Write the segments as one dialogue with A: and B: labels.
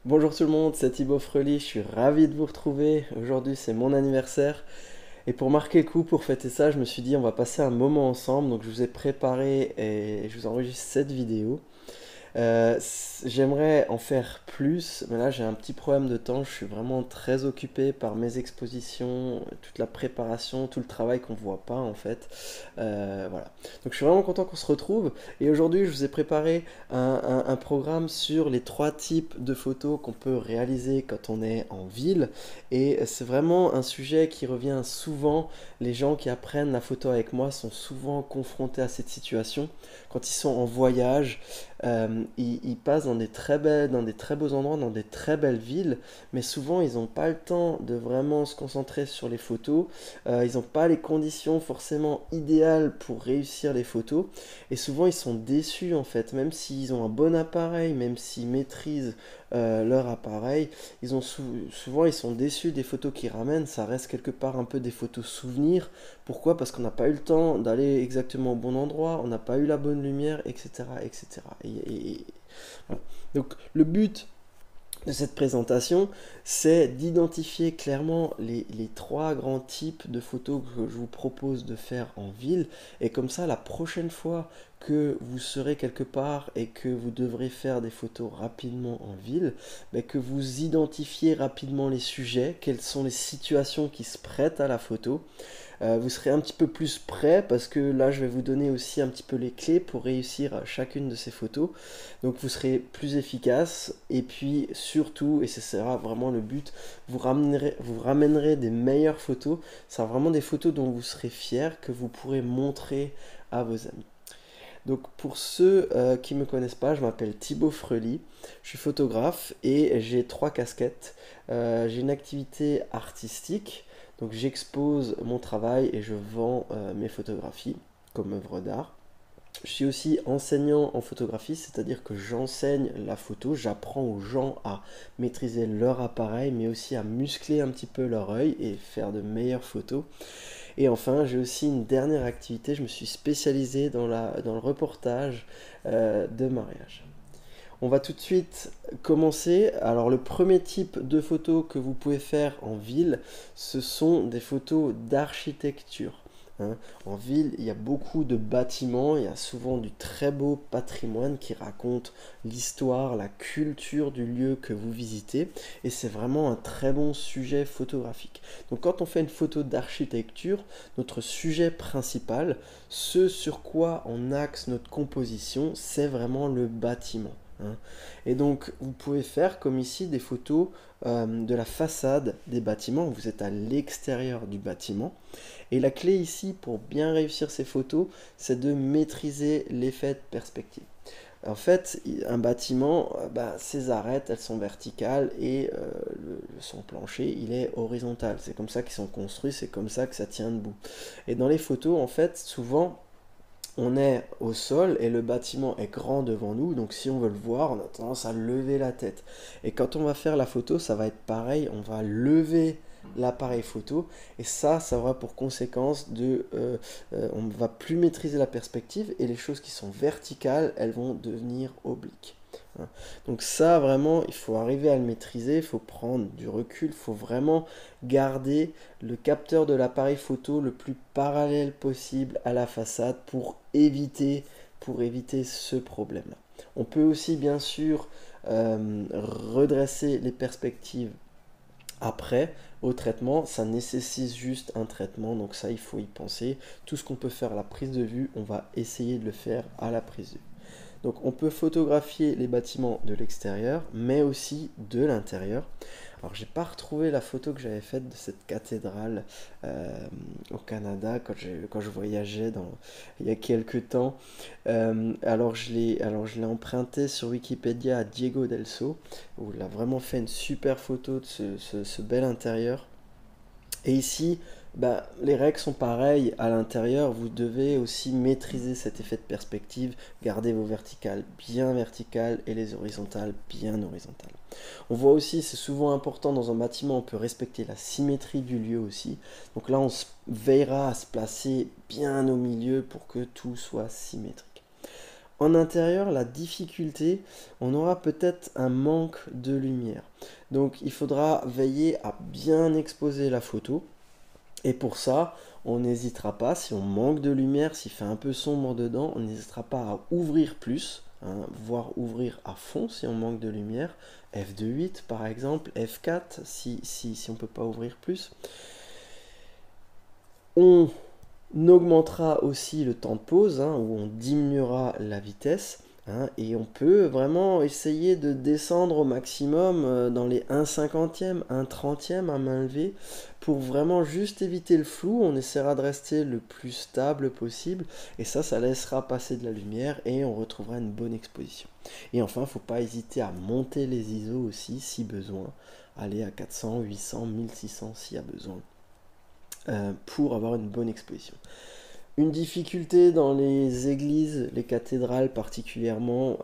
A: Bonjour tout le monde, c'est Thibaut Freli, je suis ravi de vous retrouver. Aujourd'hui c'est mon anniversaire et pour marquer le coup, pour fêter ça, je me suis dit on va passer un moment ensemble. Donc je vous ai préparé et je vous enregistre cette vidéo. J'aimerais en faire plus, mais là j'ai un petit problème de temps. Je suis vraiment très occupé par mes expositions, toute la préparation, tout le travail qu'on voit pas en fait. Voilà. Donc je suis vraiment content qu'on se retrouve. Et aujourd'hui, je vous ai préparé un programme sur les trois types de photos qu'on peut réaliser quand on est en ville. Et c'est vraiment un sujet qui revient souvent. Les gens qui apprennent la photo avec moi sont souvent confrontés à cette situation. Quand ils sont en voyage, ils passent dans des très beaux endroits, dans des très belles villes, mais souvent ils n'ont pas le temps de vraiment se concentrer sur les photos. Ils n'ont pas les conditions forcément idéales pour réussir les photos, et souvent ils sont déçus en fait, même s'ils ont un bon appareil, même s'ils maîtrisent leur appareil, souvent ils sont déçus des photos qu'ils ramènent. Ça reste quelque part un peu des photos souvenirs. Pourquoi? Parce qu'on n'a pas eu le temps d'aller exactement au bon endroit, on n'a pas eu la bonne lumière, etc. etc. Voilà. Donc le but de cette présentation, c'est d'identifier clairement les trois grands types de photos que je vous propose de faire en ville. Et comme ça, la prochaine fois que vous serez quelque part et que vous devrez faire des photos rapidement en ville, mais que vous identifiez rapidement les sujets, quelles sont les situations qui se prêtent à la photo. Vous serez un petit peu plus prêt parce que là je vais vous donner aussi un petit peu les clés pour réussir chacune de ces photos. Donc vous serez plus efficace et puis surtout, et ce sera vraiment le but, vous ramènerez des meilleures photos. Ce sera vraiment des photos dont vous serez fier, que vous pourrez montrer à vos amis. Donc pour ceux qui ne me connaissent pas, je m'appelle Thibaut Freli, je suis photographe et j'ai trois casquettes. J'ai une activité artistique, donc j'expose mon travail et je vends mes photographies comme œuvre d'art. Je suis aussi enseignant en photographie, c'est-à-dire que j'enseigne la photo, j'apprends aux gens à maîtriser leur appareil, mais aussi à muscler un petit peu leur œil et faire de meilleures photos. Et enfin, j'ai aussi une dernière activité, je me suis spécialisé dans le reportage de mariage. On va tout de suite commencer. Alors le premier type de photos que vous pouvez faire en ville, ce sont des photos d'architecture. Hein. En ville, il y a beaucoup de bâtiments, il y a souvent du très beau patrimoine qui raconte l'histoire, la culture du lieu que vous visitez, et c'est vraiment un très bon sujet photographique. Donc quand on fait une photo d'architecture, notre sujet principal, ce sur quoi on axe notre composition, c'est vraiment le bâtiment. Hein. Et donc vous pouvez faire comme ici des photos de la façade des bâtiments. Vous êtes à l'extérieur du bâtiment. Et la clé ici pour bien réussir ces photos, c'est de maîtriser l'effet de perspective. En fait, un bâtiment, ses arêtes, elles sont verticales et son plancher, il est horizontal. C'est comme ça qu'ils sont construits, c'est comme ça que ça tient debout. Et dans les photos, en fait, souvent, on est au sol et le bâtiment est grand devant nous, donc si on veut le voir, on a tendance à lever la tête. Et quand on va faire la photo, ça va être pareil, on va lever l'appareil photo et ça aura pour conséquence on ne va plus maîtriser la perspective et les choses qui sont verticales, elles vont devenir obliques. Hein. Donc ça vraiment, il faut arriver à le maîtriser, il faut prendre du recul, il faut vraiment garder le capteur de l'appareil photo le plus parallèle possible à la façade pour éviter ce problème-là. On peut aussi bien sûr redresser les perspectives après, au traitement, ça nécessite juste un traitement, donc ça il faut y penser. Tout ce qu'on peut faire à la prise de vue, on va essayer de le faire à la prise de vue. Donc on peut photographier les bâtiments de l'extérieur, mais aussi de l'intérieur. Alors j'ai pas retrouvé la photo que j'avais faite de cette cathédrale au Canada quand je voyageais il y a quelques temps. Alors je l'ai emprunté sur Wikipédia à Diego Delso, où il a vraiment fait une super photo de ce bel intérieur. Et ici, les règles sont pareilles à l'intérieur. Vous devez aussi maîtriser cet effet de perspective, garder vos verticales et les horizontales bien horizontales. On voit aussi, c'est souvent important dans un bâtiment, on peut respecter la symétrie du lieu aussi. Donc là, veillera à se placer bien au milieu pour que tout soit symétrique. En intérieur, la difficulté, on aura peut-être un manque de lumière. Donc il faudra veiller à bien exposer la photo. Et pour ça, on n'hésitera pas, si on manque de lumière, s'il fait un peu sombre dedans, on n'hésitera pas à ouvrir plus, hein, voire ouvrir à fond si on manque de lumière. F2.8 par exemple, F4 si on ne peut pas ouvrir plus. On augmentera aussi le temps de pause, hein, où on diminuera la vitesse. Hein, et on peut vraiment essayer de descendre au maximum dans les 1/50e, 1/30e à main levée pour vraiment juste éviter le flou. On essaiera de rester le plus stable possible et ça laissera passer de la lumière et on retrouvera une bonne exposition. Et enfin, il ne faut pas hésiter à monter les ISO aussi si besoin. Aller à 400, 800, 1600 s'il y a besoin pour avoir une bonne exposition. Une difficulté dans les églises, les cathédrales particulièrement,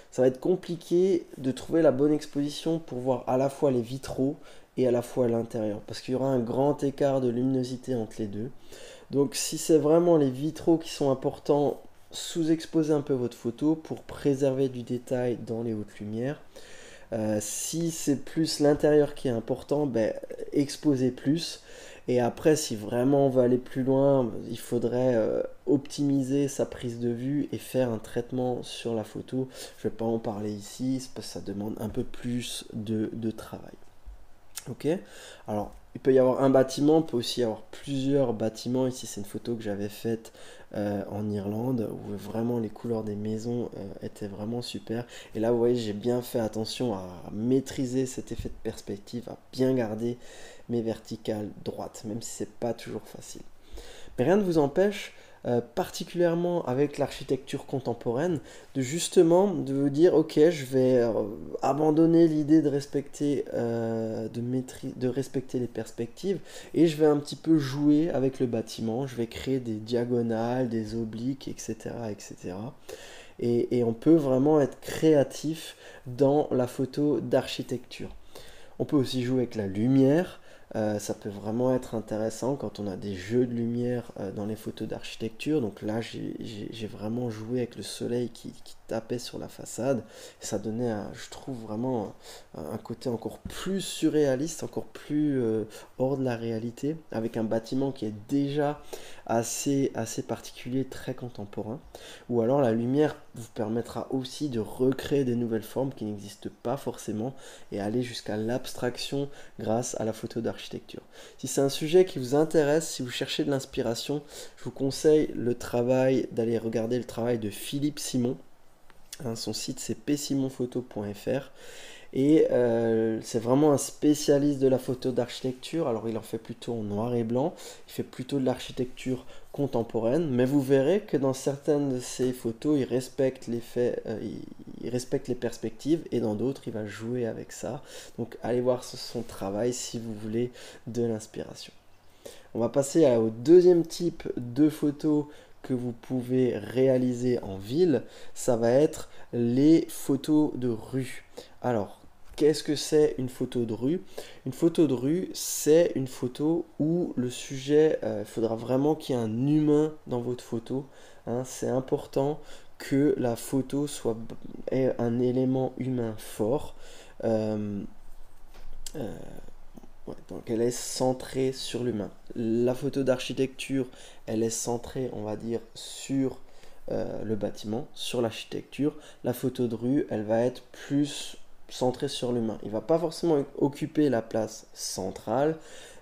A: ça va être compliqué de trouver la bonne exposition pour voir à la fois les vitraux et à la fois l'intérieur, parce qu'il y aura un grand écart de luminosité entre les deux. Donc si c'est vraiment les vitraux qui sont importants, sous-exposez un peu votre photo pour préserver du détail dans les hautes lumières. Si c'est plus l'intérieur qui est important, exposez plus. Et après, si vraiment on veut aller plus loin, il faudrait optimiser sa prise de vue et faire un traitement sur la photo. Je ne vais pas en parler ici, parce que ça demande un peu plus de travail. Ok. Alors, il peut y avoir un bâtiment, il peut aussi y avoir plusieurs bâtiments. Ici, c'est une photo que j'avais faite en Irlande, où vraiment les couleurs des maisons étaient vraiment super. Et là, vous voyez, j'ai bien fait attention à maîtriser cet effet de perspective, à bien garder mes verticales droites, même si c'est pas toujours facile. Mais rien ne vous empêche, particulièrement avec l'architecture contemporaine, de vous dire ok, je vais abandonner l'idée de respecter, de respecter les perspectives et je vais un petit peu jouer avec le bâtiment. Je vais créer des diagonales, des obliques, etc., etc. Et on peut vraiment être créatif dans la photo d'architecture. On peut aussi jouer avec la lumière. Ça peut vraiment être intéressant quand on a des jeux de lumière dans les photos d'architecture. Donc là, j'ai vraiment joué avec le soleil qui tapait sur la façade. Ça donnait, je trouve, vraiment un côté encore plus surréaliste, encore plus hors de la réalité, avec un bâtiment qui est déjà assez particulier, très contemporain. Ou alors la lumière vous permettra aussi de recréer des nouvelles formes qui n'existent pas forcément et aller jusqu'à l'abstraction grâce à la photo d'architecture. Si c'est un sujet qui vous intéresse, si vous cherchez de l'inspiration, je vous conseille d'aller regarder le travail de Philippe Simon. Hein, son site c'est psimonphoto.fr et c'est vraiment un spécialiste de la photo d'architecture. Alors il en fait plutôt en noir et blanc, il fait plutôt de l'architecture contemporaine, mais vous verrez que dans certaines de ses photos, il respecte il respecte les perspectives et dans d'autres, il va jouer avec ça. Donc allez voir son travail si vous voulez de l'inspiration. On va passer au deuxième type de photos que vous pouvez réaliser en ville, ça va être les photos de rue. Alors, qu'est-ce que c'est une photo de rue? Une photo de rue, c'est une photo où le sujet, il faudra vraiment qu'il y ait un humain dans votre photo. Hein, c'est important que la photo ait un élément humain fort. Euh, euh, Ouais, donc elle est centrée sur l'humain. La photo d'architecture, elle est centrée, on va dire, sur le bâtiment, sur l'architecture. La photo de rue, elle va être plus centrée sur l'humain. Il ne va pas forcément occuper la place centrale,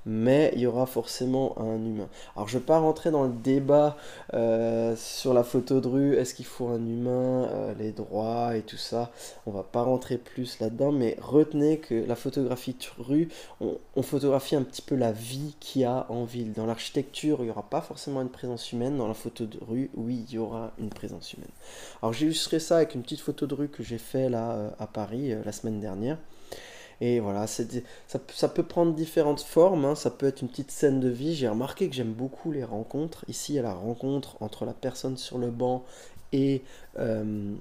A: mais il y aura forcément un humain. Alors je ne vais pas rentrer dans le débat sur la photo de rue, est-ce qu'il faut un humain, les droits et tout ça. On va pas rentrer plus là-dedans, mais retenez que la photographie de rue, on photographie un petit peu la vie qu'il y a en ville. Dans l'architecture, il n'y aura pas forcément une présence humaine. Dans la photo de rue, oui, il y aura une présence humaine. Alors j'ai illustré ça avec une petite photo de rue que j'ai fait là à Paris la semaine dernière. Et voilà, ça peut prendre différentes formes, hein. Ça peut être une petite scène de vie. J'ai remarqué que j'aime beaucoup les rencontres. Ici, il y a la rencontre entre la personne sur le banc et, euh,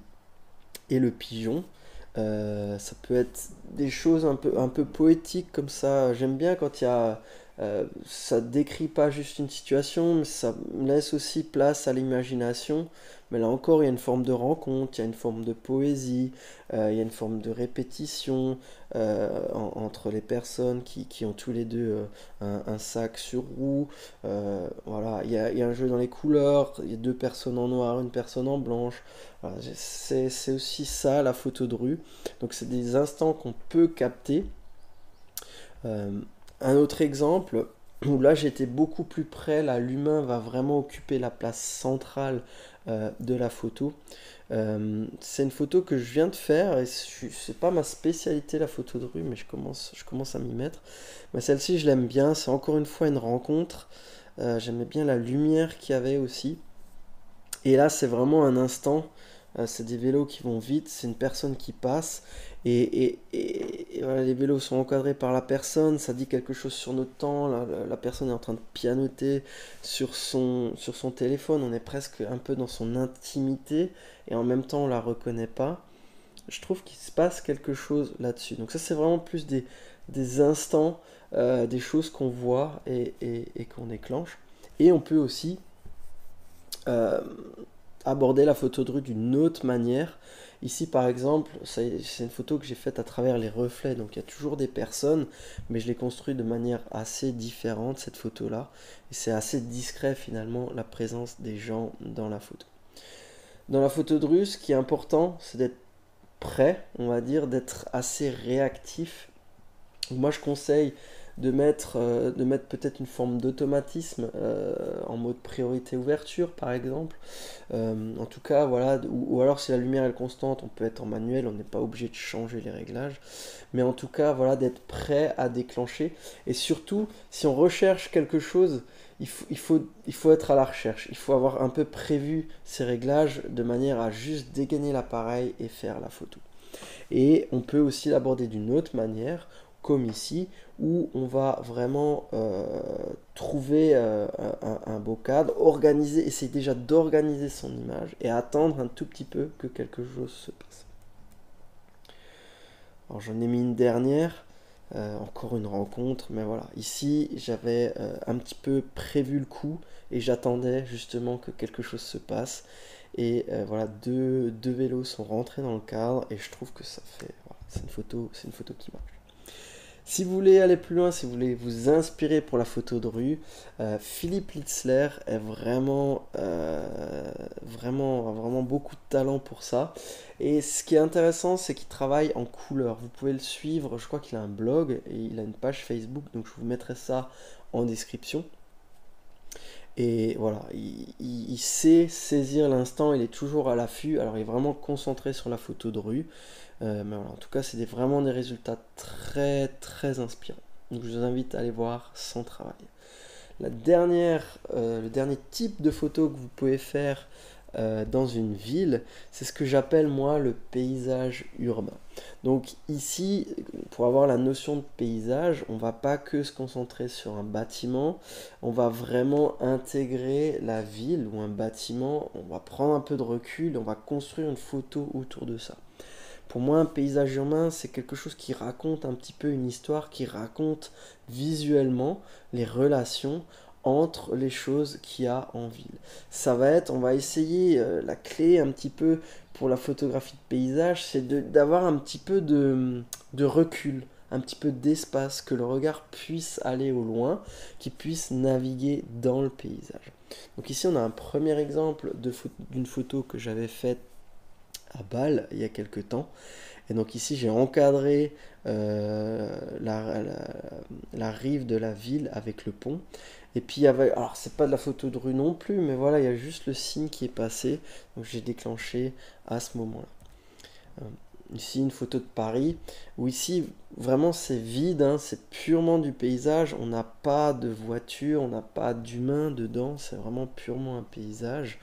A: et le pigeon. Ça peut être des choses un peu poétiques comme ça. J'aime bien quand il y a Ça décrit pas juste une situation, mais ça laisse aussi place à l'imagination. Mais là encore, il y a une forme de rencontre, il y a une forme de poésie, il y a une forme de répétition entre les personnes qui ont tous les deux un sac sur roue. Voilà, il y a un jeu dans les couleurs, il y a deux personnes en noir, une personne en blanche. Voilà, c'est aussi ça la photo de rue. Donc c'est des instants qu'on peut capter. Euh, un autre exemple où là j'étais beaucoup plus près, là l'humain va vraiment occuper la place centrale de la photo. C'est une photo que je viens de faire et c'est pas ma spécialité la photo de rue, mais je commence à m'y mettre. Mais celle-ci je l'aime bien, c'est encore une fois une rencontre. J'aimais bien la lumière qu'il y avait aussi. Et là, c'est vraiment un instant. C'est des vélos qui vont vite, c'est une personne qui passe. Et voilà, les vélos sont encadrés par la personne. Ça dit quelque chose sur notre temps. La personne est en train de pianoter sur son téléphone. On est presque un peu dans son intimité. Et en même temps, on la reconnaît pas. Je trouve qu'il se passe quelque chose là-dessus. Donc ça, c'est vraiment plus des instants, des choses qu'on voit et qu'on déclenche. Et on peut aussi euh, aborder la photo de rue d'une autre manière. Ici, par exemple, c'est une photo que j'ai faite à travers les reflets. Donc, il y a toujours des personnes, mais je l'ai construite de manière assez différente, cette photo-là. Et c'est assez discret, finalement, la présence des gens dans la photo. Dans la photo de rue, ce qui est important, c'est d'être prêt, on va dire, d'être assez réactif. Moi, je conseille de mettre peut-être une forme d'automatisme en mode priorité ouverture, par exemple. En tout cas, voilà, ou alors si la lumière est constante, on peut être en manuel, on n'est pas obligé de changer les réglages. Mais en tout cas, voilà, d'être prêt à déclencher. Et surtout, si on recherche quelque chose, il faut être à la recherche. Il faut avoir un peu prévu ces réglages de manière à juste dégainer l'appareil et faire la photo. Et on peut aussi l'aborder d'une autre manière, comme ici, où on va vraiment trouver un beau cadre, organiser, essayer déjà d'organiser son image et attendre un tout petit peu que quelque chose se passe. Alors j'en ai mis une dernière, encore une rencontre, mais voilà, ici j'avais un petit peu prévu le coup et j'attendais justement que quelque chose se passe. Et voilà, deux vélos sont rentrés dans le cadre et je trouve que ça fait, voilà, c'est une photo qui marche. Si vous voulez aller plus loin, si vous voulez vous inspirer pour la photo de rue, Philippe Litzler est a vraiment beaucoup de talent pour ça. Et ce qui est intéressant, c'est qu'il travaille en couleur. Vous pouvez le suivre, je crois qu'il a un blog et il a une page Facebook, donc je vous mettrai ça en description. Et voilà, il sait saisir l'instant, il est toujours à l'affût, alors il est vraiment concentré sur la photo de rue. Mais voilà, en tout cas, c'est vraiment des résultats très très inspirants. Donc je vous invite à aller voir son travail. Le dernier type de photo que vous pouvez faire dans une ville, c'est ce que j'appelle moi le paysage urbain. Donc ici, pour avoir la notion de paysage, on va pas que se concentrer sur un bâtiment, on va vraiment intégrer la ville ou un bâtiment, on va prendre un peu de recul, on va construire une photo autour de ça. Pour moi, un paysage urbain, c'est quelque chose qui raconte un petit peu une histoire, qui raconte visuellement les relations entre les choses qu'il y a en ville. On va essayer, la clé un petit peu pour la photographie de paysage, c'est d'avoir un petit peu de recul, un petit peu d'espace, que le regard puisse aller au loin, qu'il puisse naviguer dans le paysage. Donc ici, on a un premier exemple d'une photo que j'avais faite à Bâle il y a quelques temps. Et donc ici j'ai encadré la rive de la ville avec le pont. Et puis il y avait, alors c'est pas de la photo de rue non plus, mais voilà, il y a juste le signe qui est passé. Donc j'ai déclenché à ce moment-là. Ici une photo de Paris, où ici vraiment c'est vide, hein, c'est purement du paysage, on n'a pas de voiture, on n'a pas d'humain dedans, c'est vraiment purement un paysage.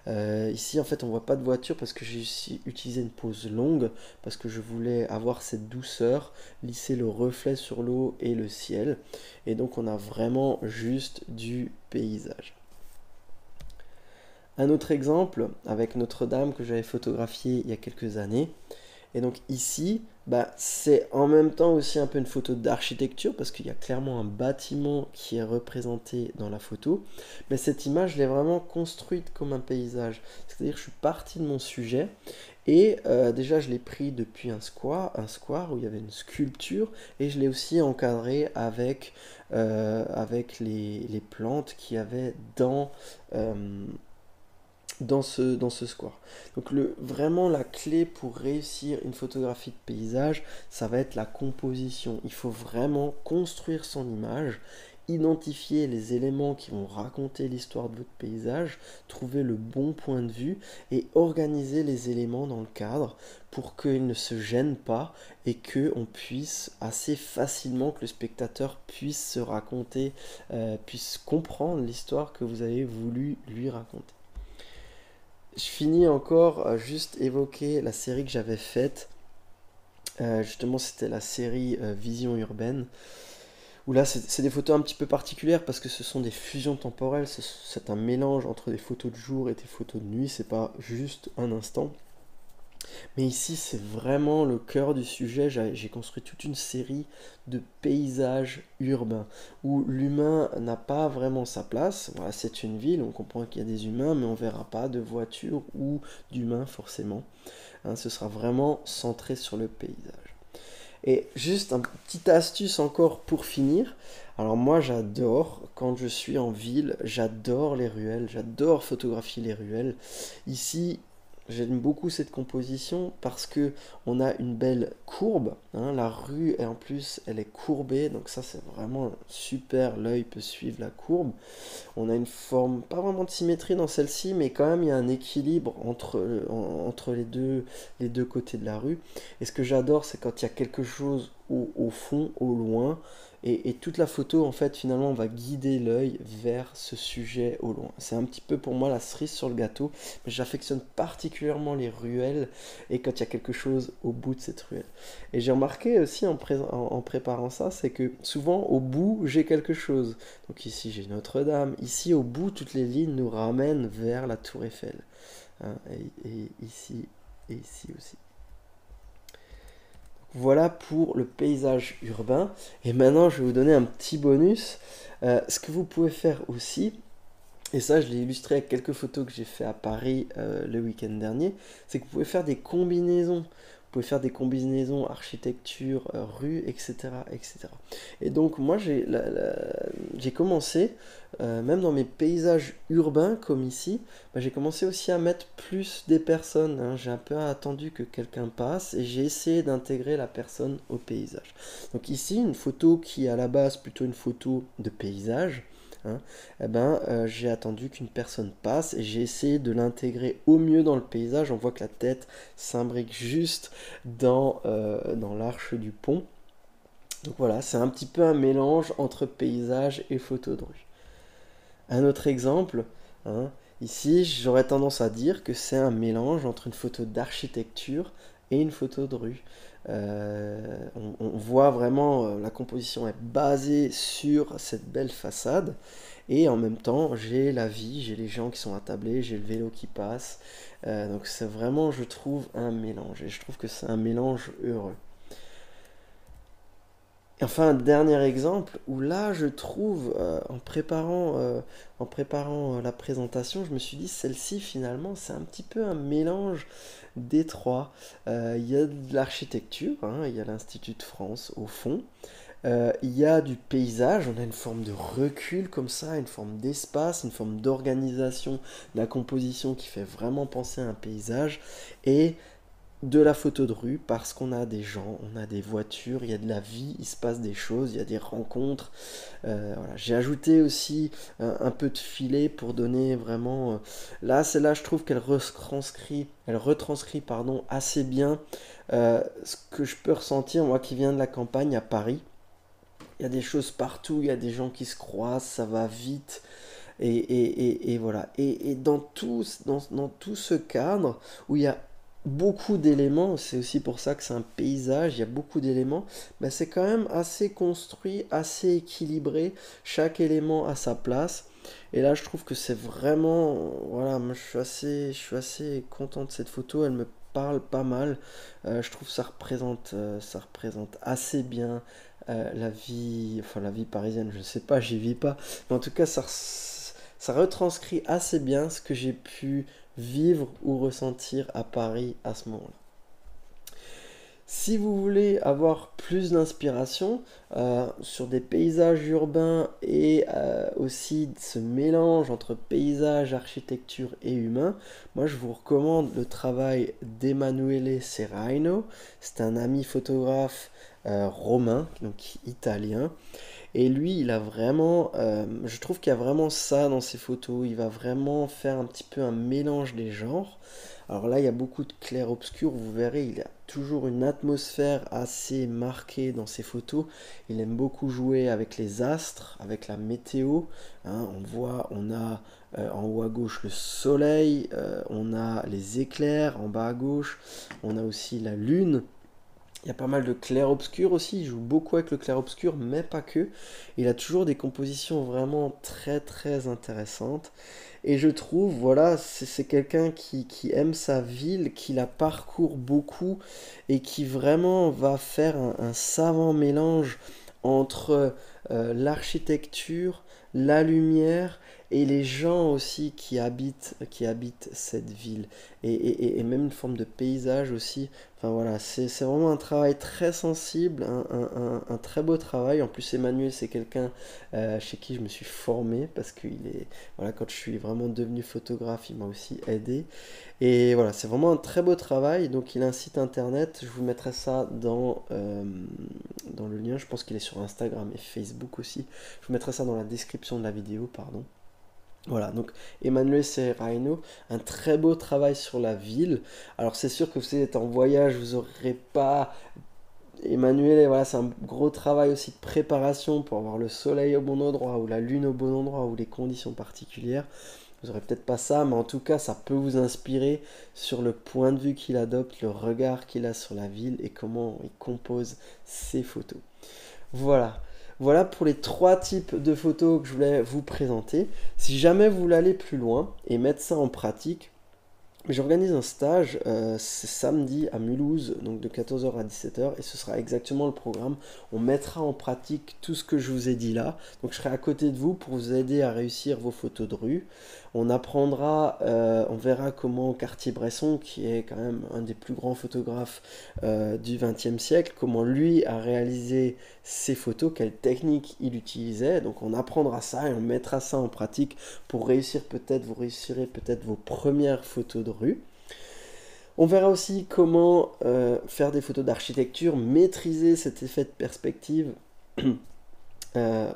A: Ici, en fait, on voit pas de voiture parce que j'ai aussi utilisé une pose longue parce que je voulais avoir cette douceur, lisser le reflet sur l'eau et le ciel. Et donc, on a vraiment juste du paysage. Un autre exemple avec Notre-Dame que j'avais photographié il y a quelques années. Et donc ici, bah, c'est en même temps aussi un peu une photo d'architecture parce qu'il y a clairement un bâtiment qui est représenté dans la photo. Mais cette image, je l'ai vraiment construite comme un paysage. C'est-à-dire que je suis parti de mon sujet et déjà je l'ai pris depuis un square où il y avait une sculpture et je l'ai aussi encadré avec les plantes qu'il y avait euh, dans ce square. Donc vraiment la clé pour réussir une photographie de paysage, ça va être la composition. Il faut vraiment construire son image, identifier les éléments qui vont raconter l'histoire de votre paysage, trouver le bon point de vue et organiser les éléments dans le cadre pour qu'ils ne se gênent pas et que on puisse assez facilement, que le spectateur puisse se raconter, puisse comprendre l'histoire que vous avez voulu lui raconter. Je finis encore juste évoquer la série que j'avais faite. Justement, c'était la série Vision urbaine. Où là, c'est des photos un petit peu particulières parce que ce sont des fusions temporelles. C'est un mélange entre des photos de jour et des photos de nuit. C'est pas juste un instant. Mais ici, c'est vraiment le cœur du sujet. J'ai construit toute une série de paysages urbains où l'humain n'a pas vraiment sa place. Voilà, c'est une ville, on comprend qu'il y a des humains, mais on verra pas de voitures ou d'humains forcément. Hein, ce sera vraiment centré sur le paysage. Et juste une petite astuce encore pour finir. Alors moi j'adore, quand je suis en ville, j'adore les ruelles, j'adore photographier les ruelles. Ici, j'aime beaucoup cette composition parce que on a une belle courbe, hein, la rue et en plus elle est courbée, donc ça c'est vraiment super, l'œil peut suivre la courbe. On a une forme, pas vraiment de symétrie dans celle-ci, mais quand même il y a un équilibre entre les deux côtés de la rue. Et ce que j'adore, c'est quand il y a quelque chose au fond, au loin, et toute la photo, en fait, finalement, va guider l'œil vers ce sujet au loin. C'est un petit peu pour moi la cerise sur le gâteau, mais j'affectionne particulièrement les ruelles et quand il y a quelque chose au bout de cette ruelle. Et j'ai remarqué aussi en préparant ça, c'est que souvent au bout, j'ai quelque chose. Donc ici j'ai Notre-Dame. Ici au bout, toutes les lignes nous ramènent vers la tour Eiffel. Hein, et et ici aussi. Voilà pour le paysage urbain. Et maintenant, je vais vous donner un petit bonus. Ce que vous pouvez faire aussi, et ça, je l'ai illustré avec quelques photos que j'ai fait à Paris le week-end dernier, c'est que vous pouvez faire des combinaisons. Vous pouvez faire des combinaisons architecture, rue, etc., etc. Et donc, moi, j'ai commencé, même dans mes paysages urbains, comme ici, bah, j'ai commencé aussi à mettre plus des personnes. Hein. J'ai un peu attendu que quelqu'un passe et j'ai essayé d'intégrer la personne au paysage. Donc ici, une photo qui est à la base plutôt une photo de paysage, hein, eh ben, j'ai attendu qu'une personne passe et j'ai essayé de l'intégrer au mieux dans le paysage. On voit que la tête s'imbrique juste dans l'arche du pont. Donc voilà, c'est un petit peu un mélange entre paysage et photo de rue. Un autre exemple, hein, ici j'aurais tendance à dire que c'est un mélange entre une photo d'architecture et une photo de rue. On voit vraiment la composition est basée sur cette belle façade et en même temps j'ai la vie, j'ai les gens qui sont attablés, j'ai le vélo qui passe. Donc c'est vraiment, je trouve, un mélange et je trouve que c'est un mélange heureux. Enfin, un dernier exemple où là, je trouve, en préparant la présentation, je me suis dit, celle-ci, finalement, c'est un petit peu un mélange des trois. Il y a de l'architecture, hein, il y a l'Institut de France au fond. Il y a du paysage, on a une forme de recul comme ça, une forme d'espace, une forme d'organisation de la composition qui fait vraiment penser à un paysage. Et de la photo de rue parce qu'on a des gens, on a des voitures, il y a de la vie, il se passe des choses, il y a des rencontres. Voilà. J'ai ajouté aussi un peu de filet pour donner vraiment. Là, celle-là, je trouve qu'elle retranscrit pardon, assez bien ce que je peux ressentir, moi qui viens de la campagne à Paris. Il y a des choses partout, il y a des gens qui se croisent, ça va vite. Et voilà. Et dans tout ce cadre où il y a beaucoup d'éléments, c'est aussi pour ça que c'est un paysage, il y a beaucoup d'éléments, mais c'est quand même assez construit, assez équilibré, chaque élément a sa place. Et là, je trouve que c'est vraiment, voilà, moi je suis assez content de cette photo, elle me parle pas mal. Je trouve que ça représente assez bien la vie, enfin la vie parisienne, je ne sais pas, j'y vis pas, mais en tout cas ça retranscrit assez bien ce que j'ai pu vivre ou ressentir à Paris à ce moment-là. Si vous voulez avoir plus d'inspiration sur des paysages urbains et aussi ce mélange entre paysage, architecture et humain, moi je vous recommande le travail d'Emanuele Serraino. C'est un ami photographe romain, donc italien. Et lui, il a vraiment, je trouve qu'il y a vraiment ça dans ses photos. Il va vraiment faire un petit peu un mélange des genres. Alors là, il y a beaucoup de clair-obscur. Vous verrez, il y a toujours une atmosphère assez marquée dans ses photos. Il aime beaucoup jouer avec les astres, avec la météo. Hein, on a en haut à gauche le soleil, on a les éclairs en bas à gauche, on a aussi la lune. Il y a pas mal de clair-obscur aussi, il joue beaucoup avec le clair-obscur, mais pas que. Il a toujours des compositions vraiment très très intéressantes. Et je trouve, voilà, c'est quelqu'un qui aime sa ville, qui la parcourt beaucoup et qui vraiment va faire un savant mélange entre l'architecture, la lumière et les gens aussi qui habitent cette ville. Et même une forme de paysage aussi. Enfin voilà, c'est vraiment un travail très sensible, un très beau travail. En plus, Emmanuel, c'est quelqu'un chez qui je me suis formé parce qu'il est, voilà, quand je suis vraiment devenu photographe, il m'a aussi aidé. Et voilà, c'est vraiment un très beau travail. Donc, il a un site internet. Je vous mettrai ça dans le lien. Je pense qu'il est sur Instagram et Facebook aussi. Je vous mettrai ça dans la description de la vidéo, pardon. Voilà, donc Emmanuel Serraino, un très beau travail sur la ville. Alors c'est sûr que vous êtes en voyage, vous n'aurez pas Emmanuel, voilà, c'est un gros travail aussi de préparation pour avoir le soleil au bon endroit, ou la lune au bon endroit, ou les conditions particulières. Vous n'aurez peut-être pas ça, mais en tout cas, ça peut vous inspirer sur le point de vue qu'il adopte, le regard qu'il a sur la ville et comment il compose ses photos. Voilà. Voilà pour les trois types de photos que je voulais vous présenter. Si jamais vous voulez aller plus loin et mettre ça en pratique, j'organise un stage c'est samedi à Mulhouse, donc de 14h à 17h, et ce sera exactement le programme. On mettra en pratique tout ce que je vous ai dit là. Donc je serai à côté de vous pour vous aider à réussir vos photos de rue. On apprendra, on verra comment Cartier-Bresson, qui est quand même un des plus grands photographes du XXe siècle, comment lui a réalisé ses photos, quelle technique il utilisait. Donc on apprendra ça et on mettra ça en pratique pour réussir peut-être, vous réussirez peut-être vos premières photos de rue. On verra aussi comment faire des photos d'architecture, maîtriser cet effet de perspective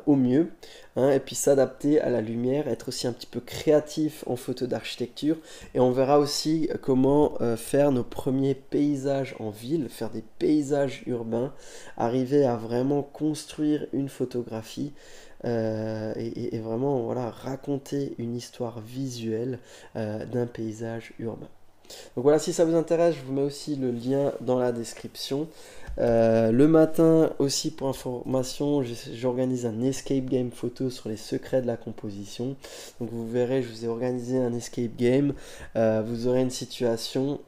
A: au mieux, hein, et puis s'adapter à la lumière, être aussi un petit peu créatif en photo d'architecture. Et on verra aussi comment faire nos premiers paysages en ville, faire des paysages urbains, arriver à vraiment construire une photographie et vraiment voilà, raconter une histoire visuelle d'un paysage urbain. Donc voilà, si ça vous intéresse, je vous mets aussi le lien dans la description. Le matin aussi, pour information, j'organise un escape game photo sur les secrets de la composition. Donc vous verrez, je vous ai organisé un escape game. Vous aurez une situation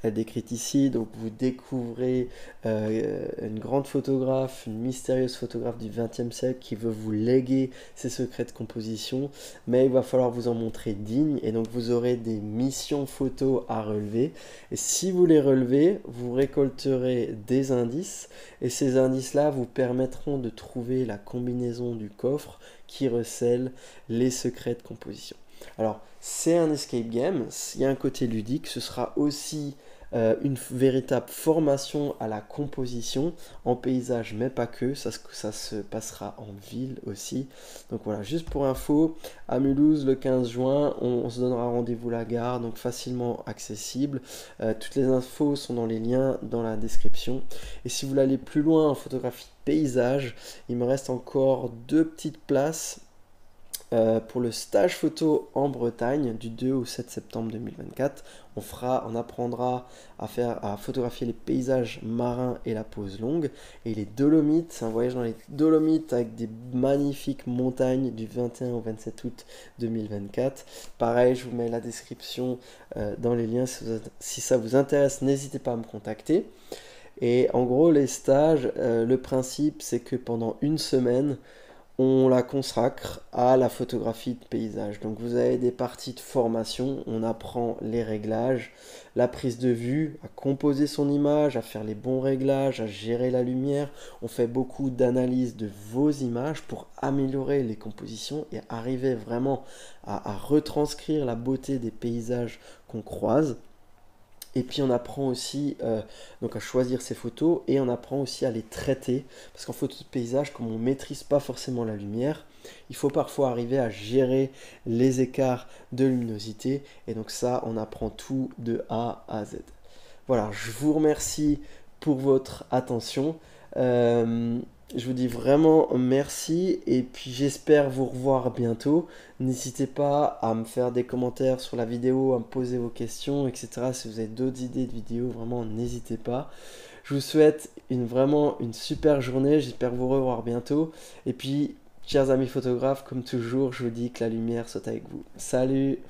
A: décrite ici, donc vous découvrez une grande photographe, une mystérieuse photographe du XXe siècle qui veut vous léguer ses secrets de composition, mais il va falloir vous en montrer digne, et donc vous aurez des missions photos à relever, et si vous les relevez, vous récolterez des indices, et ces indices-là vous permettront de trouver la combinaison du coffre qui recèle les secrets de composition. Alors, c'est un escape game, il y a un côté ludique, ce sera aussi une véritable formation à la composition en paysage, mais pas que, ça se passera en ville aussi. Donc voilà, juste pour info, à Mulhouse le 15 juin, on se donnera rendez-vous à la gare, donc facilement accessible. Toutes les infos sont dans les liens dans la description. Et si vous voulez aller plus loin en photographie paysage, il me reste encore 2 petites places. Pour le stage photo en Bretagne du 2 au 7 septembre 2024, on apprendra à photographier les paysages marins et la pose longue. Et les Dolomites, c'est un voyage dans les Dolomites avec des magnifiques montagnes du 21 au 27 août 2024. Pareil, je vous mets la description dans les liens. Si ça vous intéresse, n'hésitez pas à me contacter. Et en gros, les stages, le principe, c'est que pendant une semaine, on la consacre à la photographie de paysage. Donc vous avez des parties de formation, on apprend les réglages, la prise de vue, à composer son image, à faire les bons réglages, à gérer la lumière. On fait beaucoup d'analyse de vos images pour améliorer les compositions et arriver vraiment à retranscrire la beauté des paysages qu'on croise. Et puis on apprend aussi donc à choisir ses photos et on apprend aussi à les traiter. Parce qu'en photo de paysage, comme on ne maîtrise pas forcément la lumière, il faut parfois arriver à gérer les écarts de luminosité. Et donc ça, on apprend tout de A à Z. Voilà, je vous remercie pour votre attention. Je vous dis vraiment merci et puis j'espère vous revoir bientôt. N'hésitez pas à me faire des commentaires sur la vidéo, à me poser vos questions, etc. Si vous avez d'autres idées de vidéos, vraiment n'hésitez pas. Je vous souhaite vraiment une super journée, j'espère vous revoir bientôt. Et puis, chers amis photographes, comme toujours, je vous dis que la lumière soit avec vous. Salut!